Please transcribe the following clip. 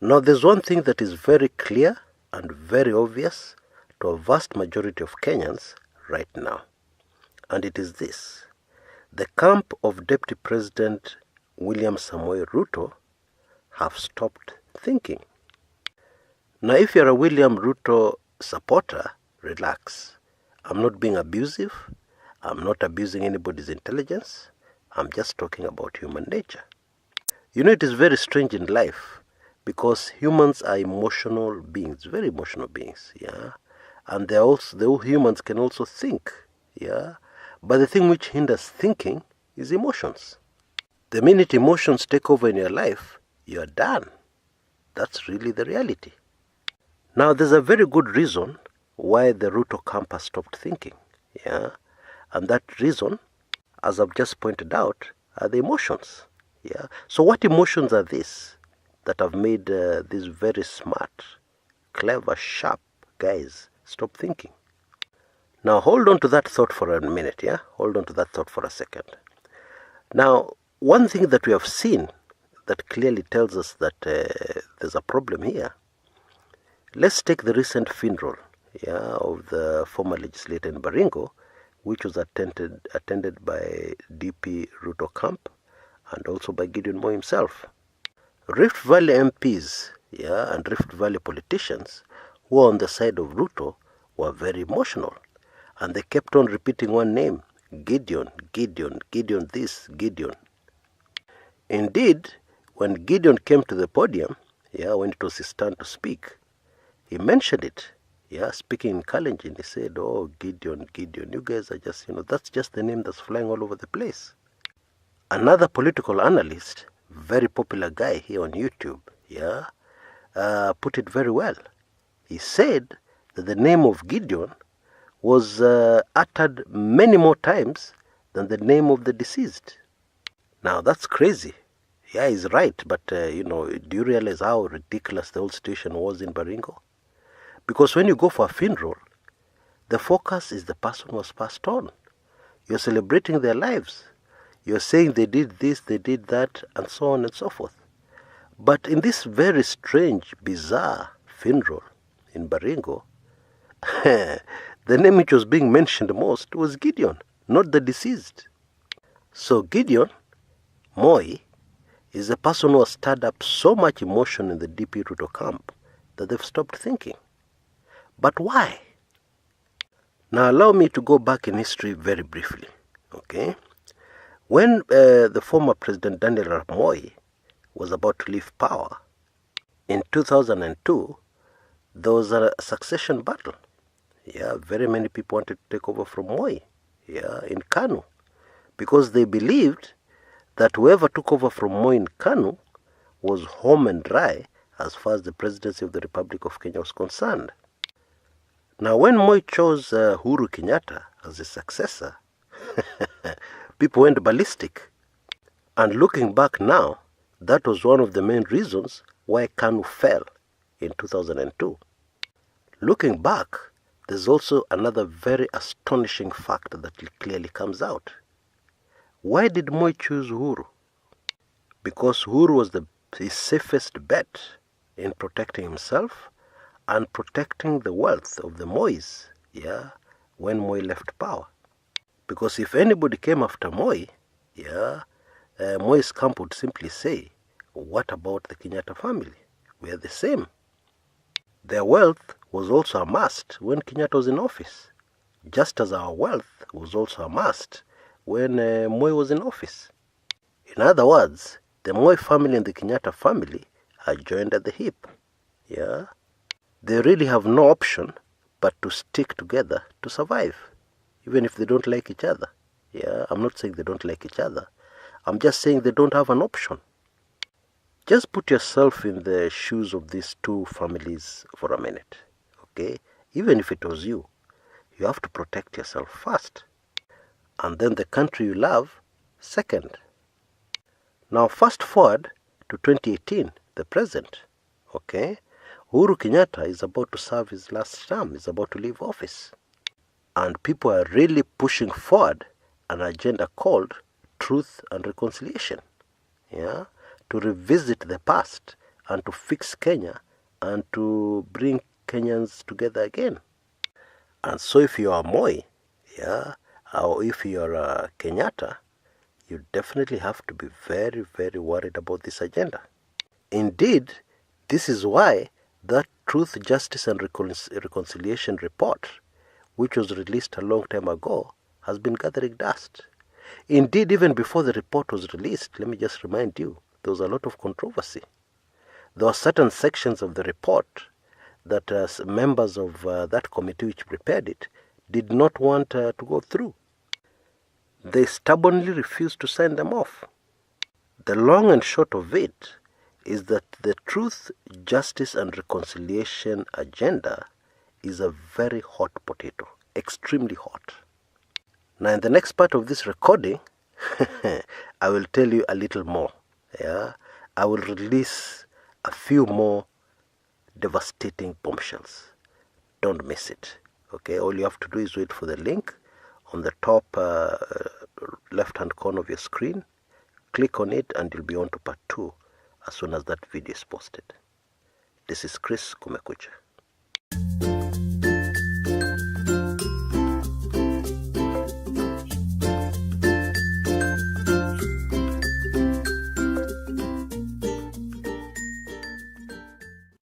Now, there's one thing that is very clear and very obvious to a vast majority of Kenyans right now, and it is this. The camp of Deputy President William Samoei Ruto have stopped thinking. Now, if you're a William Ruto supporter, relax. I'm not being abusive. I'm not abusing anybody's intelligence. I'm just talking about human nature. You know, it is very strange in life because humans are emotional beings, very emotional beings, yeah. And the humans can also think, yeah. But the thing which hinders thinking is emotions. The minute emotions take over in your life, you're done. That's really the reality. Now, there's a very good reason why the Ruto camp has stopped thinking, yeah. And that reason, as I've just pointed out, are the emotions, yeah. So what emotions are these that have made these very smart, clever, sharp guys stop thinking? Now, hold on to that thought for a minute, yeah? Hold on to that thought for a second. Now, one thing that we have seen that clearly tells us that there's a problem here. Let's take the recent funeral, yeah, of the former legislator in Baringo, which was attended by DP Ruto Camp and also by Gideon Moi himself. Rift Valley MPs, yeah, and Rift Valley politicians who are on the side of Ruto were very emotional, and they kept on repeating one name, Gideon, Gideon, Gideon this, Gideon. Indeed, when Gideon came to the podium, yeah, when it was his turn to speak, he mentioned it, yeah, speaking in Kalenjin. He said, oh, Gideon, Gideon, you guys are just, that's just the name that's flying all over the place. Another political analyst, very popular guy here on YouTube, yeah, put it very well. He said that the name of Gideon was uttered many more times than the name of the deceased. Now, that's crazy. Yeah, he's right, but, do you realize how ridiculous the whole situation was in Baringo? Because when you go for a funeral, the focus is the person who was passed on. You're celebrating their lives. You're saying they did this, they did that, and so on and so forth. But in this very strange, bizarre funeral in Baringo, the name which was being mentioned most was Gideon, not the deceased. So Gideon Moi is a person who has stirred up so much emotion in the DP Ruto camp that they've stopped thinking. But why? Now allow me to go back in history very briefly, okay? When the former President Daniel Arap Moi was about to leave power, in 2002, there was a succession battle. Yeah, very many people wanted to take over from Moi, yeah, in Kanu, because they believed that whoever took over from Moi in Kanu was home and dry as far as the presidency of the Republic of Kenya was concerned. Now, when Moi chose Uhuru Kenyatta as his successor, people went ballistic. And looking back now, that was one of the main reasons why Kanu fell in 2002. Looking back, there's also another very astonishing fact that clearly comes out. Why did Moi choose Uhuru? Because Uhuru was his safest bet in protecting himself and protecting the wealth of the Mois, yeah, when Moi left power. Because if anybody came after Moi, yeah, Moi's camp would simply say, what about the Kenyatta family? We are the same. Their wealth was also amassed when Kenyatta was in office, just as our wealth was also amassed when Moi was in office. In other words, the Moi family and the Kenyatta family are joined at the hip. Yeah, they really have no option but to stick together to survive, even if they don't like each other. Yeah, I'm not saying they don't like each other. I'm just saying they don't have an option. Just put yourself in the shoes of these two families for a minute, okay? Even if it was you, you have to protect yourself first. And then the country you love, second. Now, fast forward to 2018, the present, okay? Uhuru Kenyatta is about to serve his last term, is about to leave office. And people are really pushing forward an agenda called Truth and Reconciliation, yeah? To revisit the past and to fix Kenya and to bring Kenyans together again. And so if you are Moi, yeah, or if you are Kenyatta, you definitely have to be very, very worried about this agenda. Indeed, this is why that Truth, Justice and Reconciliation report, which was released a long time ago, has been gathering dust. Indeed, even before the report was released, let me just remind you, there was a lot of controversy. There were certain sections of the report that members of that committee which prepared it did not want to go through. They stubbornly refused to sign them off. The long and short of it is that the Truth, Justice and Reconciliation agenda is a very hot potato, extremely hot. Now in the next part of this recording, I will tell you a little more. Yeah, I will release a few more devastating bombshells. Don't miss it. Okay, all you have to do is wait for the link on the top left-hand corner of your screen. Click on it and you'll be on to part 2 as soon as that video is posted. This is Chris Kumekucha.